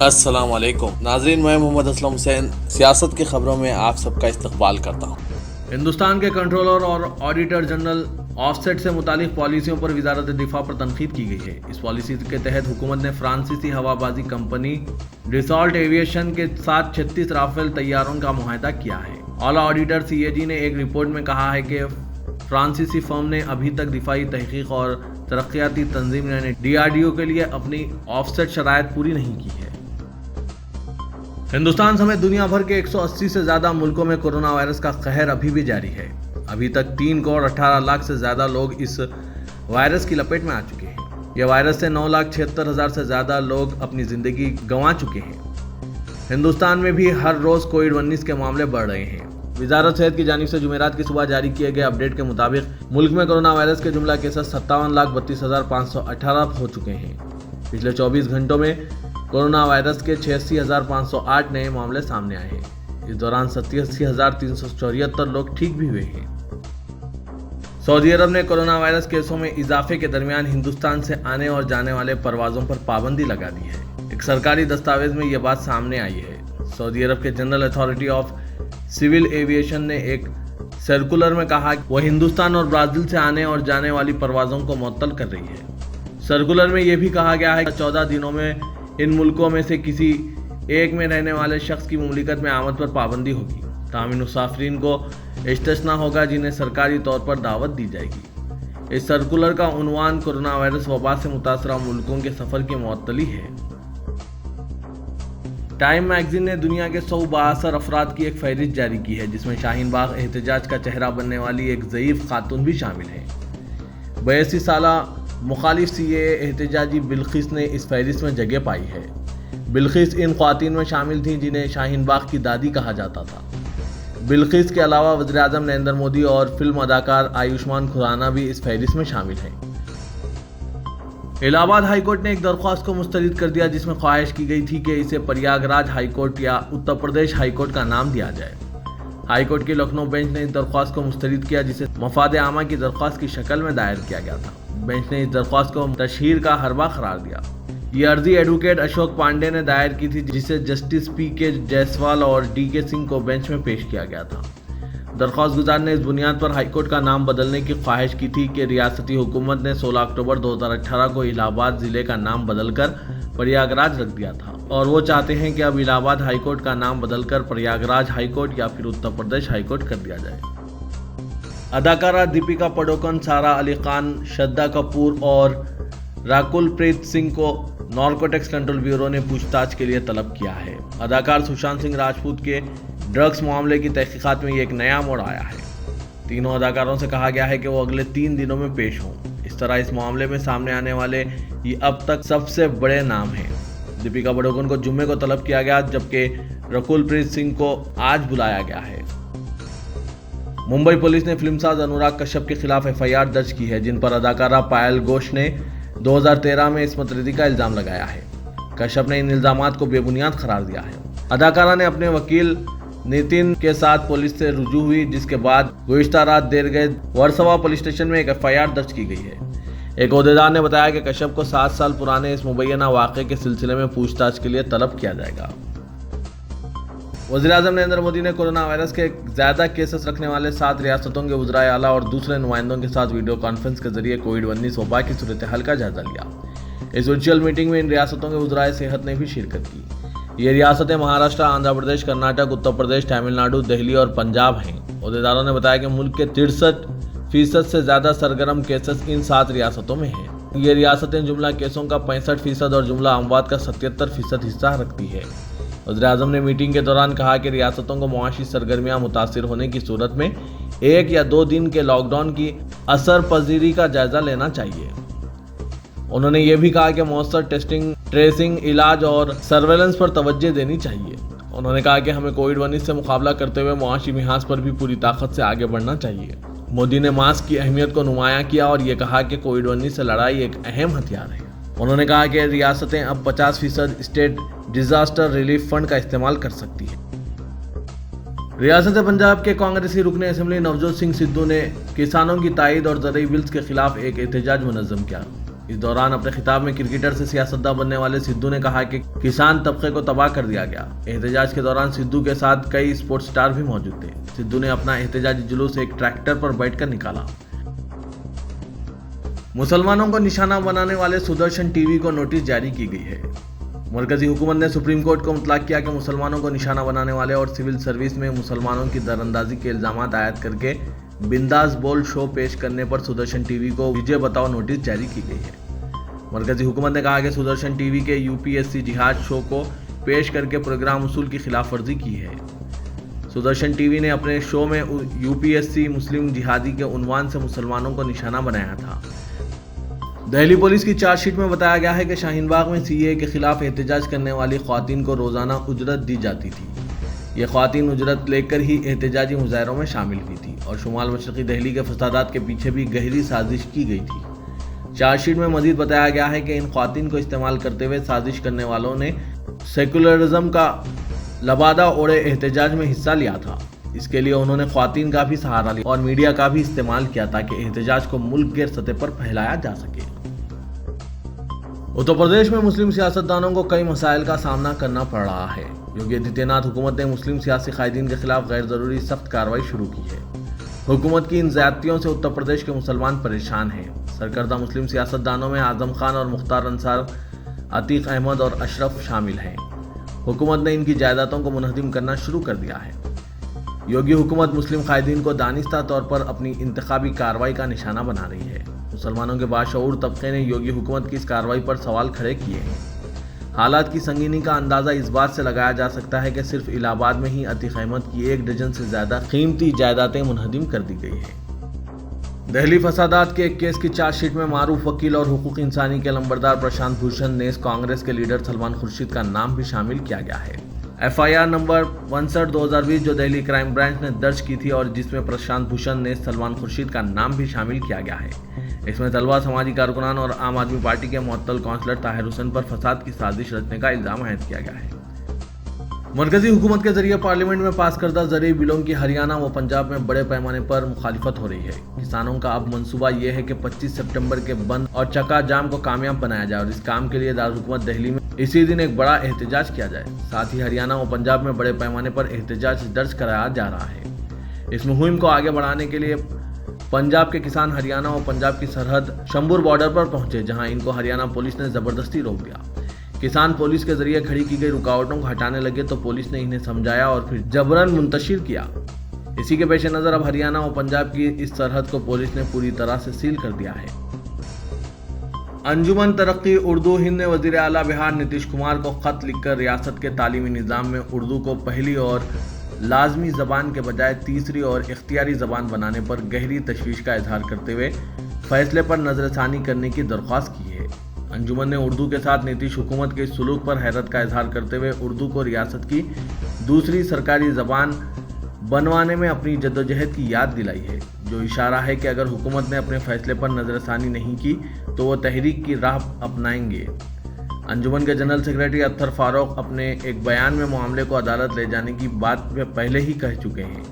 السلام علیکم ناظرین، میں محمد اسلم حسین سیاست کی خبروں میں آپ سب کا استقبال کرتا ہوں۔ ہندوستان کے کنٹرولر اور آڈیٹر جنرل آف سیٹ سے متعلق پالیسیوں پر وزارت دفاع پر تنقید کی گئی ہے۔ اس پالیسی کے تحت حکومت نے فرانسیسی ہوا بازی کمپنی ڈسالٹ ایویشن کے ساتھ 36 رافیل طیاروں کا معاہدہ کیا ہے۔ اعلیٰ آڈیٹر CAG نے ایک رپورٹ میں کہا ہے کہ فرانسیسی فرم نے ابھی تک دفاعی تحقیق اور ترقیاتی تنظیم یعنی DRDO کے لیے اپنی آف سیٹ شرائط پوری نہیں کی ہے۔ ہندوستان سمیت دنیا بھر کے 180 سے زیادہ ملکوں میں کورونا وائرس کا قہر ابھی بھی جاری ہے۔ ابھی تک 3 کروڑ 18 لاکھ سے زیادہ لوگ اس وائرس کی لپیٹ میں آ چکے ہیں۔ یہ وائرس سے 9,76,000 سے زیادہ لوگ اپنی زندگی گنوا چکے ہیں۔ ہندوستان میں بھی ہر روز کووڈ-19 کے معاملے بڑھ رہے ہیں۔ وزارت صحت کی جانب سے جمعرات کی صبح جاری کیے گئے اپڈیٹ کے مطابق ملک میں کورونا وائرس کے جملہ کیسز 57,32,518 ہو چکے ہیں۔ پچھلے 24 گھنٹوں میں کورونا وائرس کے 86,508 نئے معاملے سامنے آئے ہیں۔ اس دوران 87,374 لوگ ٹھیک بھی ہوئے ہیں۔ سعودی عرب نے کورونا وائرس کیسوں میں اضافے کے درمیان ہندوستان سے آنے اور جانے والے پروازوں پر پابندی لگا دی ہے۔ ایک سرکاری دستاویز میں یہ بات سامنے آئی ہے۔ سعودی عرب کے general authority of civil aviation نے ایک سرکولر میں کہا کہ وہ ہندوستان اور برازیل سے آنے اور جانے والی پروازوں کو معطل کر رہی ہے۔ سرکولر میں یہ بھی کہا گیا ہے کہ 14 دنوں میں ان ملکوں میں سے کسی ایک میں رہنے والے شخص کی مملکت میں آمد پر پابندی ہوگی۔ تاہم مسافرین کو استثناء ہوگا جنہیں سرکاری طور پر دعوت دی جائے گی۔ اس سرکولر کا عنوان کورونا وائرس وبا سے متاثرہ ملکوں کے سفر کی معطلی ہے۔ ٹائم میگزین نے دنیا کے 100 بااثر افراد کی ایک فہرست جاری کی ہے، جس میں شاہین باغ احتجاج کا چہرہ بننے والی ایک ضعیف خاتون بھی شامل ہے۔ 82 سالہ مخالف CAA احتجاجی بلقیس نے اس فہرست میں جگہ پائی ہے۔ بلقیس ان خواتین میں شامل تھیں جنہیں شاہین باغ کی دادی کہا جاتا تھا۔ بلقیس کے علاوہ وزیر اعظم نریندر مودی اور فلم اداکار آیوشمان کھرانہ بھی اس فہرست میں شامل ہیں۔ الہ آباد ہائی کورٹ نے ایک درخواست کو مسترد کر دیا جس میں خواہش کی گئی تھی کہ اسے پریاگ راج ہائی کورٹ یا اتر پردیش ہائی کورٹ کا نام دیا جائے۔ ہائی کورٹ کی لکھنؤ بینچ نے اس درخواست کو مسترد کیا جسے مفاد عامہ کی درخواست کی شکل میں دائر کیا گیا تھا۔ بینچ نے اس درخواست کو تشہیر کا حربہ قرار دیا۔ یہ عرضی ایڈوکیٹ اشوک پانڈے نے دائر کی تھی جسے جسٹس PK جیسوال اور DK سنگھ کو بینچ میں پیش کیا گیا تھا۔ درخواست گزار نے اس بنیاد پر ہائی کورٹ کا نام بدلنے کی خواہش کی تھی کہ ریاستی حکومت نے 16 اکتوبر 2018 کو الہ آباد ضلع کا نام بدل کر پریاگ راج رکھ دیا تھا اور وہ چاہتے ہیں کہ اب الہ آباد ہائی کورٹ کا نام بدل کر پریاگ راج ہائی کورٹ یا پھر اتر پردیش ہائی کورٹ کر دیا جائے۔ اداکارہ دیپیکا پڈوکون، سارا علی خان، شردا کپور اور راکل پریت سنگھ کو نارکوٹکس کنٹرول بیورو نے پوچھ تاچھ کے لیے طلب کیا ہے۔ اداکار سشانت سنگھ راجپوت کے ڈرگس معاملے کی تحقیقات میں یہ ایک نیا موڑ آیا ہے۔ تینوں اداکاروں سے کہا گیا ہے کہ وہ اگلے 3 دنوں میں پیش ہوں۔ اس طرح اس معاملے میں سامنے آنے والے یہ اب تک سب سے بڑے نام ہیں۔ دیپیکا پڈوکون کو جمعے کو طلب کیا گیا جبکہ راکل پریت سنگھ کو آج بلایا گیا ہے۔ ممبئی پولیس نے فلم ساز انوراگ کشیپ کے خلاف FIR درج کی ہے جن پر اداکارہ پائل گھوش نے 2013 میں عصمت ریزی کا الزام لگایا ہے۔ کشیپ نے ان الزامات کو بے بنیاد قرار دیا ہے۔ اداکارہ نے اپنے وکیل نتن کے ساتھ پولیس سے رجوع ہوئی جس کے بعد گزشتہ رات دیر گئے ورسوا پولیس اسٹیشن میں ایک FIR درج کی گئی ہے۔ ایک عہدیدار نے بتایا کہ کشیپ کو 7 سال پرانے اس مبینہ واقعے کے سلسلے میں پوچھ تاچھ کے لیے طلب کیا جائے گا۔ وزیر اعظم نریندر مودی نے کورونا وائرس کے زیادہ کیسز رکھنے والے 7 ریاستوں کے وزرائے اعلیٰ اور دوسرے نمائندوں کے ساتھ ویڈیو کانفرنس کے ذریعے کووڈ-19 وبا کی صورتحال کا جائزہ لیا۔ اس ورچوئل میٹنگ میں ان ریاستوں کے وزرائے صحت نے بھی شرکت کی۔ یہ ریاستیں مہاراشٹر، آندھرا پردیش، کرناٹک، اتر پردیش، تمل ناڈو، دہلی اور پنجاب ہیں۔ عہدیداروں نے بتایا کہ ملک کے 63% سے زیادہ سرگرم کیسز ان 7 ریاستوں میں ہیں۔ یہ ریاستیں جملہ کیسوں کا 65% اور جملہ اموات کا 77% حصہ رکھتی ہے۔ وزیر اعظم نے میٹنگ کے دوران کہا کہ ریاستوں کو معاشی سرگرمیاں متاثر ہونے کی صورت میں 1 یا 2 دن کے لاک ڈاؤن کی اثر پذیری کا جائزہ لینا چاہیے۔ انہوں نے یہ بھی کہا کہ مؤثر ٹیسٹنگ، ٹریسنگ، علاج اور سرویلنس پر توجہ دینی چاہیے۔ انہوں نے کہا کہ ہمیں کووڈ-19 سے مقابلہ کرتے ہوئے معاشی محاذ پر بھی پوری طاقت سے آگے بڑھنا چاہیے۔ مودی نے ماسک کی اہمیت کو نمایاں کیا اور یہ کہا کہ کووڈ-19 سے لڑائی ایک اہم ہتھیار ہے۔ انہوں نے کہا کہ ریاستیں اب 50% اسٹیٹ ڈیزاسٹر ریلیف فنڈ کا استعمال کر سکتی ہیں۔ ریاست پنجاب کے کانگریسی رکن اسمبلی نوجوت سنگھ سدھو نے کسانوں کی تائید اور زرعی بلز کے خلاف ایک احتجاج منظم کیا۔ اس دوران اپنے خطاب میں کرکٹر سے سیاستداں بننے والے سدھو نے کہا کہ کسان طبقے کو تباہ کر دیا گیا۔ احتجاج کے دوران سدھو کے ساتھ کئی اسپورٹس اسٹار بھی موجود تھے۔ سدھو نے اپنا احتجاجی جلوس ایک ٹریکٹر پر بیٹھ کر نکالا۔ مسلمانوں کو نشانہ بنانے والے سدرشن ٹی وی کو نوٹس جاری کی گئی ہے۔ مرکزی حکومت نے سپریم کورٹ کو مطلع کیا کہ مسلمانوں کو نشانہ بنانے والے اور سول سروس میں مسلمانوں کی دراندازی کے الزامات عائد کر کے بنداس بول شو پیش کرنے پر سدرشن ٹی وی کو وجے بتاؤ نوٹس جاری کی گئی ہے۔ مرکزی حکومت نے کہا کہ سدرشن ٹی وی کے UPSC جہاد شو کو پیش کر کے پروگرام اصول کی خلاف ورزی کی ہے۔ سدرشن ٹی وی نے اپنے شو میں UPSC مسلم جہادی کے عنوان سے مسلمانوں کو نشانہ بنایا تھا۔ دہلی پولیس کی چارج شیٹ میں بتایا گیا ہے کہ شاہین باغ میں CAA کے خلاف احتجاج کرنے والی خواتین کو روزانہ اجرت دی جاتی تھی۔ یہ خواتین اجرت لے کر ہی احتجاجی مظاہروں میں شامل ہوئی تھی اور شمال مشرقی دہلی کے فسادات کے پیچھے بھی گہری سازش کی گئی تھی۔ چارج شیٹ میں مزید بتایا گیا ہے کہ ان خواتین کو استعمال کرتے ہوئے سازش کرنے والوں نے سیکولرزم کا لبادہ اوڑھے احتجاج میں حصہ لیا تھا۔ اس کے لیے انہوں نے خواتین کا بھی سہارا لیا اور میڈیا کا بھی استعمال کیا تاکہ احتجاج کو ملک گیر سطح پر پھیلایا جا سکے۔ اتر پردیش میں مسلم سیاستدانوں کو کئی مسائل کا سامنا کرنا پڑ رہا ہے۔ یوگی آدتیہ ناتھ حکومت نے مسلم سیاسی قائدین کے خلاف غیر ضروری سخت کارروائی شروع کی ہے۔ حکومت کی ان زیادتیوں سے اتر پردیش کے مسلمان پریشان ہیں۔ سرکردہ مسلم سیاستدانوں میں اعظم خان اور مختار انصار، عتیق احمد اور اشرف شامل ہیں۔ حکومت نے ان کی جائیدادوں کو منہدم کرنا شروع کر دیا ہے۔ یوگی حکومت مسلم قائدین کو دانستہ طور پر اپنی انتخابی کارروائی کا نشانہ بنا رہی ہے۔ مسلمانوں کے باشعور طبقے نے یوگی حکومت کی اس کارروائی پر سوال کھڑے کیے ہیں۔ حالات کی سنگینی کا اندازہ اس بات سے لگایا جا سکتا ہے کہ صرف الہ آباد میں ہی عتیق احمد کی 1 ڈزن سے زیادہ قیمتی جائیدادیں منہدم کر دی گئی ہیں۔ دہلی فسادات کے ایک کیس کی چارج شیٹ میں معروف وکیل اور حقوق انسانی کے علمبردار پرشانت بھوشن نیز کانگریس کے لیڈر سلمان خورشید کا نام بھی شامل کیا گیا ہے۔ FIR نمبر 62/2020 جو دہلی کرائم برانچ نے درج کی تھی اور جس میں پرشانت بھوشن نیز سلمان خورشید کا نام بھی شامل کیا گیا ہے۔ اس میں طلبہ، سماجی کارکنان اور عام آدمی پارٹی کے معطل کونسلر طاہر حسین پر فساد کی سازش رچنے کا الزام عائد کیا گیا ہے۔ مرکزی حکومت کے ذریعے پارلیمنٹ میں پاس کردہ زرعی بلوں کی ہریانہ و پنجاب میں بڑے پیمانے پر مخالفت ہو رہی ہے۔ کسانوں کا اب منصوبہ یہ ہے کہ 25 سپٹمبر کے بند اور چکا جام کو کامیاب بنایا جائے اور اس کام کے لیے دارالحکومت دہلی میں اسی دن ایک بڑا احتجاج کیا جائے۔ ساتھ ہی ہریانہ و پنجاب میں بڑے پیمانے پر احتجاج درج کرایا جا رہا ہے۔ اس مہم کو آگے بڑھانے کے لیے پنجاب کے کسان ہریانہ و پنجاب کی سرحد شمبور بارڈر پر پہنچے، جہاں ان کو ہریانہ پولیس نے زبردستی روک دیا۔ کسان پولیس کے ذریعے کھڑی کی گئی رکاوٹوں کو ہٹانے لگے تو پولیس نے انہیں سمجھایا اور پھر جبراً منتشر کیا۔ اسی کے پیش نظر اب ہریانہ و پنجاب کی اس سرحد کو پولیس نے پوری طرح سے سیل کر دیا ہے۔ انجمن ترقی اردو ہند نے وزیر اعلیٰ بہار نتیش کمار کو خط لکھ کر ریاست کے تعلیمی نظام میں اردو کو پہلی اور لازمی زبان کے بجائے تیسری اور اختیاری زبان بنانے پر گہری تشویش کا اظہار کرتے ہوئے فیصلے پر نظر ثانی کرنے کی درخواست کی ہے۔ انجمن نے اردو کے ساتھ نتیش حکومت کے اس سلوک پر حیرت کا اظہار کرتے ہوئے اردو کو ریاست کی دوسری سرکاری زبان بنوانے میں اپنی جدوجہد کی یاد دلائی ہے، جو اشارہ ہے کہ اگر حکومت نے اپنے فیصلے پر نظر ثانی نہیں کی تو وہ تحریک کی راہ اپنائیں گے۔ انجمن کے جنرل سیکریٹری اطہر فاروق اپنے ایک بیان میں معاملے کو عدالت لے جانے کی بات پہلے ہی کہہ چکے ہیں۔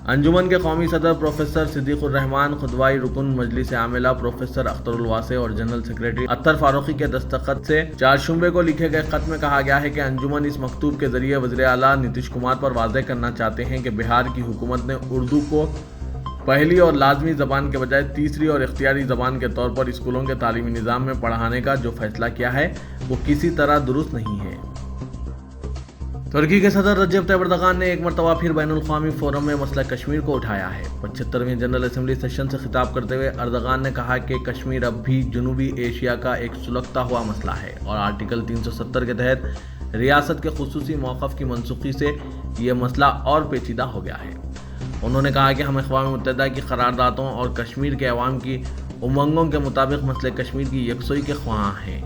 انجمن کے قومی صدر پروفیسر صدیق الرحمان، خطبائی رکن مجلس عاملہ پروفیسر اختر الواسع اور جنرل سیکریٹری اطہر فاروقی کے دستخط سے 4 شنبے کو لکھے گئے خط میں کہا گیا ہے کہ انجمن اس مکتوب کے ذریعے وزیر اعلیٰ نتیش کمار پر واضح کرنا چاہتے ہیں کہ بہار کی حکومت نے اردو کو پہلی اور لازمی زبان کے بجائے تیسری اور اختیاری زبان کے طور پر اسکولوں کے تعلیمی نظام میں پڑھانے کا جو فیصلہ کیا ہے وہ کسی طرح درست نہیں ہے۔ ترکی کے صدر رجب طیب اردوغان نے ایک مرتبہ پھر بین الاقوامی فورم میں مسئلہ کشمیر کو اٹھایا ہے۔ 75ویں جنرل اسمبلی سیشن سے خطاب کرتے ہوئے اردوغان نے کہا کہ کشمیر اب بھی جنوبی ایشیا کا ایک سلگتا ہوا مسئلہ ہے اور آرٹیکل 370 کے تحت ریاست کے خصوصی موقف کی منسوخی سے یہ مسئلہ اور پیچیدہ ہو گیا ہے۔ انہوں نے کہا کہ ہم اقوام متحدہ کی قراردادوں اور کشمیر کے عوام کی امنگوں کے مطابق مسئلہ کشمیر کی یکسوئی کے خواہاں ہیں۔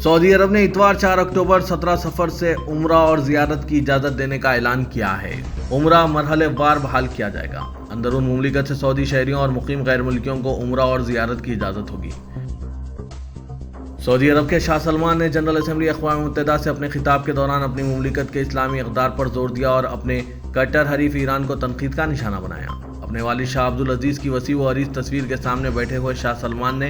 سعودی عرب نے اتوار 4 اکتوبر 17 سفر سے عمرہ اور زیارت کی اجازت دینے کا اعلان کیا ہے۔ عمرہ مرحلے وار بحال کیا جائے گا۔ اندرون مملکت سے سعودی شہریوں اور مقیم غیر ملکیوں کو عمرہ اور زیارت کی اجازت ہوگی۔ سعودی عرب کے شاہ سلمان نے جنرل اسمبلی اقوام متحدہ سے اپنے خطاب کے دوران اپنی مملکت کے اسلامی اقدار پر زور دیا اور اپنے کٹر حریف ایران کو تنقید کا نشانہ بنایا۔ اپنے والد شاہ عبدالعزیز کی وسیع و عریض تصویر کے سامنے بیٹھے ہوئے شاہ سلمان نے